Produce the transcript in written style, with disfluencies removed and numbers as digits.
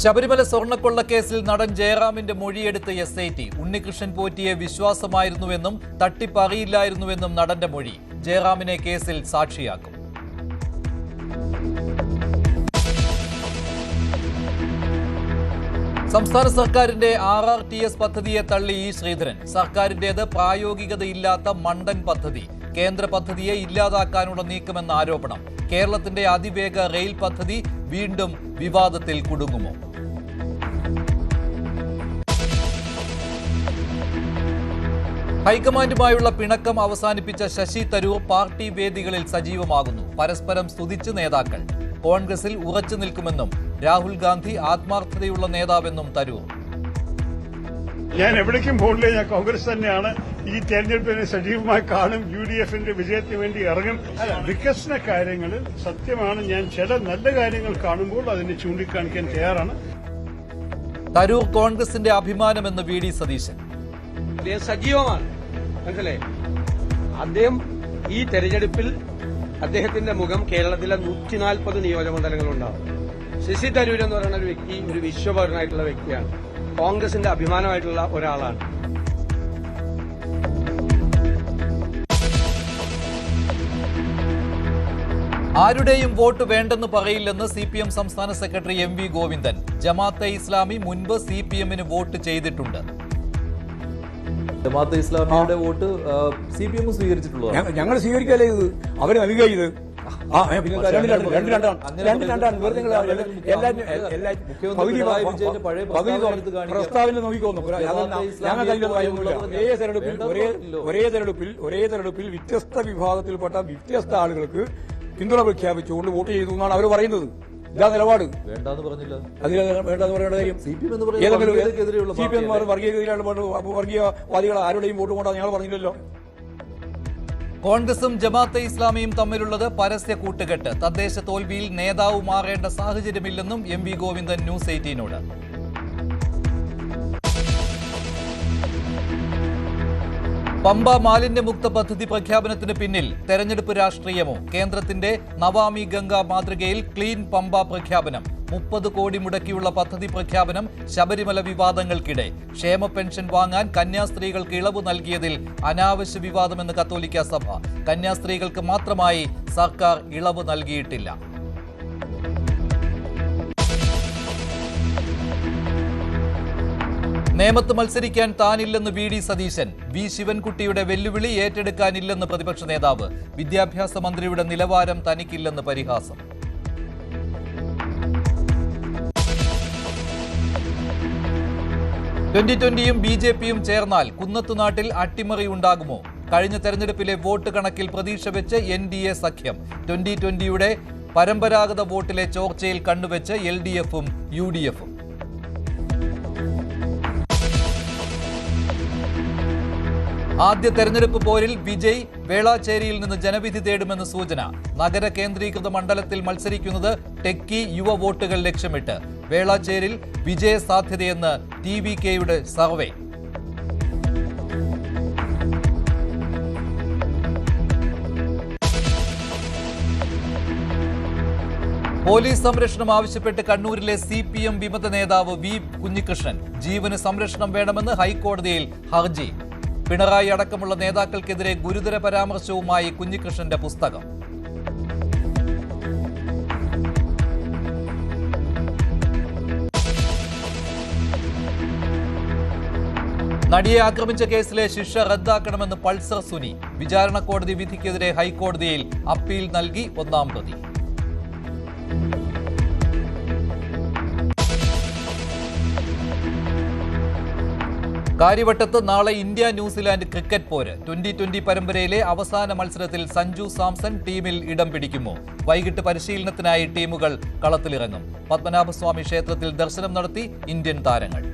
ശബരിമല സ്വർണ്ണക്കൊള്ളക്കേസിൽ നടൻ ജയറാമിന്റെ മൊഴിയെടുത്ത് SIT. ഉണ്ണികൃഷ്ണൻ പോറ്റിയെ വിശ്വാസമായിരുന്നുവെന്നും തട്ടിപ്പ് അറിയില്ലായിരുന്നുവെന്നും നടന്റെ മൊഴി. ജയറാമിനെ കേസിൽ സാക്ഷിയാക്കും. സംസ്ഥാന സർക്കാരിന്റെ RRTS പദ്ധതിയെ തള്ളി E. ശ്രീധരൻ. സർക്കാരിന്റേത് പ്രായോഗികതയില്ലാത്ത മണ്ടൻ പദ്ധതി. കേന്ദ്ര പദ്ധതിയെ ഇല്ലാതാക്കാനുള്ള നീക്കമെന്ന ആരോപണം. കേരളത്തിന്റെ അതിവേഗ റെയിൽ പദ്ധതി വീണ്ടും വിവാദത്തിൽ കുടുങ്ങുമോ? ഹൈക്കമാൻഡുമായുള്ള പിണക്കം അവസാനിപ്പിച്ച ശശി തരൂർ പാർട്ടി വേദികളിൽ സജീവമാകുന്നു. പരസ്പരം സ്തുതിച്ച് നേതാക്കൾ. കോൺഗ്രസിൽ ഉറച്ചു നിൽക്കുമെന്നും രാഹുൽ ഗാന്ധി ആത്മാർത്ഥതയുള്ള നേതാവെന്നും തരൂർ. ഞാൻ എവിടേക്കും പോകില്ല, ഞാൻ കോൺഗ്രസ് തന്നെയാണ്. ഈ തെരഞ്ഞെടുപ്പിനെ സജീവമായി കാണും. UDFന്റെ വിജയത്തിന് വേണ്ടി ഇറങ്ങും. വികസന കാര്യങ്ങളിൽ സത്യമാണ്, ഞാൻ ചില നല്ല കാര്യങ്ങൾ കാണുമ്പോൾ അതിനെ ചൂണ്ടിക്കാണിക്കാൻ തയ്യാറാണ്. തരൂർ കോൺഗ്രസിന്റെ അഭിമാനമെന്ന് VD സതീശൻ. സജീവമാണ്, മനസ്സിലായി. അദ്ദേഹം ഈ തെരഞ്ഞെടുപ്പിൽ അദ്ദേഹത്തിന്റെ മുഖം കേരളത്തിലെ 140 നിയോജകമണ്ഡലങ്ങളുണ്ടാവും. ശശി തരൂർ എന്ന് പറയുന്ന ഒരു വ്യക്തി ഒരു വിശ്വപൗരനായിട്ടുള്ള വ്യക്തിയാണ്. കോൺഗ്രസിന്റെ അഭിമാനമായിട്ടുള്ള ഒരാളാണ്. ആരുടെയും വോട്ട് വേണ്ടെന്ന് പറയില്ലെന്ന് CPM സംസ്ഥാന സെക്രട്ടറി MV ഗോവിന്ദൻ. ജമാഅത്തെ ഇസ്ലാമി മുൻപ് CPMന് വോട്ട് ചെയ്തിട്ടുണ്ട്. ജമാഅത്തെ ഇസ്ലാമിയുടെ വോട്ട് CPM സ്വീകരിച്ചിട്ടുള്ളത് ഞങ്ങൾ സ്വീകരിക്കല്ലേ ഇത്, അവര് നൽകുക ഇത്. പ്രസ്താവന നോക്കിക്കോന്നു. ഒരേ തെരഞ്ഞെടുപ്പിൽ വ്യത്യസ്ത വിഭാഗത്തിൽപ്പെട്ട വ്യത്യസ്ത ആളുകൾക്ക് പിന്തുണ പ്രഖ്യാപിച്ചുകൊണ്ട് വോട്ട് ചെയ്തു എന്നാണ് അവർ പറയുന്നത്. ഇതാ നിലപാട്. വേണ്ടെന്ന് പറഞ്ഞില്ല. അതിൽ വേണ്ടെന്ന് പറയേണ്ട കാര്യം CPM വർഗീയവാദികൾ ആരുടെയും വോട്ട് കൊണ്ടാണ് ഞങ്ങൾ പറഞ്ഞില്ലല്ലോ. കോൺഗ്രസും ജമാഅത്തെ ഇസ്ലാമിയും തമ്മിലുള്ളത് പരസ്യ കൂട്ടുകെട്ട്. തദ്ദേശ തോൽവിയിൽ നേതാവ് മാറേണ്ട സാഹചര്യമില്ലെന്നും MV ഗോവിന്ദൻ ന്യൂസ് 18നോട്. പമ്പ മാലിന്യമുക്ത പദ്ധതി പ്രഖ്യാപനത്തിന് പിന്നിൽ തെരഞ്ഞെടുപ്പ് രാഷ്ട്രീയമോ? കേന്ദ്രത്തിന്റെ നവാമി ഗംഗ മാതൃകയിൽ ക്ലീൻ പമ്പ പ്രഖ്യാപനം. 30 കോടി മുടക്കിയുള്ള പദ്ധതി പ്രഖ്യാപനം ശബരിമല വിവാദങ്ങൾക്കിടെ. ക്ഷേമ പെൻഷൻ വാങ്ങാൻ കന്യാസ്ത്രീകൾക്ക് ഇളവ് നൽകിയതിൽ അനാവശ്യ വിവാദമെന്ന് കത്തോലിക്ക സഭ. കന്യാസ്ത്രീകൾക്ക് മാത്രമായി സർക്കാർ ഇളവ് നൽകിയിട്ടില്ല. നേമത്ത് മത്സരിക്കാൻ താനില്ലെന്ന് VD സതീശൻ. V. ശിവൻകുട്ടിയുടെ വെല്ലുവിളി ഏറ്റെടുക്കാനില്ലെന്ന് പ്രതിപക്ഷ നേതാവ്. വിദ്യാഭ്യാസ മന്ത്രിയുടെ നിലവാരം തനിക്കില്ലെന്ന് പരിഹാസം. യും BJPയും ചേർന്നാൽ കുന്നത്തുനാട്ടിൽ അട്ടിമറി ഉണ്ടാകുമോ? കഴിഞ്ഞ തെരഞ്ഞെടുപ്പിലെ വോട്ട് കണക്കിൽ പ്രതീക്ഷ വെച്ച് NDA സഖ്യം. 2020യുടെ പരമ്പരാഗത വോട്ടിലെ ചോർച്ചയിൽ കണ്ണുവെച്ച് LDFും UDFും. ആദ്യ തെരഞ്ഞെടുപ്പ് പോരിൽ വിജയ് വേളാച്ചേരിയിൽ നിന്ന് ജനവിധി തേടുമെന്ന് സൂചന. നഗര കേന്ദ്രീകൃത മണ്ഡലത്തിൽ മത്സരിക്കുന്നത് ടെക്കി യുവ വോട്ടുകൾ ലക്ഷ്യമിട്ട്. വേളാച്ചേരിൽ വിജയ സാധ്യതയെന്ന് TVKയുടെ സർവേ. പോലീസ് സംരക്ഷണം ആവശ്യപ്പെട്ട് കണ്ണൂരിലെ CPM വിമത നേതാവ് V. കുഞ്ഞികൃഷ്ണൻ. ജീവന് സംരക്ഷണം വേണമെന്ന് ഹൈക്കോടതിയിൽ ഹർജി. പിണറായി അടക്കമുള്ള നേതാക്കൾക്കെതിരെ ഗുരുതര പരാമർശവുമായി കുഞ്ഞികൃഷ്ണന്റെ പുസ്തകം. നടിയെ ആക്രമിച്ച കേസിലെ ശിക്ഷ റദ്ദാക്കണമെന്ന് പൾസർ സുനി. വിചാരണ കോടതി വിധിക്കെതിരെ ഹൈക്കോടതിയിൽ അപ്പീൽ നൽകി ഒന്നാം പ്രതി. കാര്യവട്ടത്ത് നാളെ ഇന്ത്യ ന്യൂസിലാൻഡ് ക്രിക്കറ്റ് പോര്. 2020 പരമ്പരയിലെ അവസാന മത്സരത്തിൽ സഞ്ജു സാംസൺ ടീമിൽ ഇടം പിടിക്കുമോ? വൈകിട്ട് പരിശീലനത്തിനായി ടീമുകൾ കളത്തിലിറങ്ങും. പത്മനാഭസ്വാമി ക്ഷേത്രത്തിൽ ദർശനം നടത്തി ഇന്ത്യൻ താരങ്ങൾ.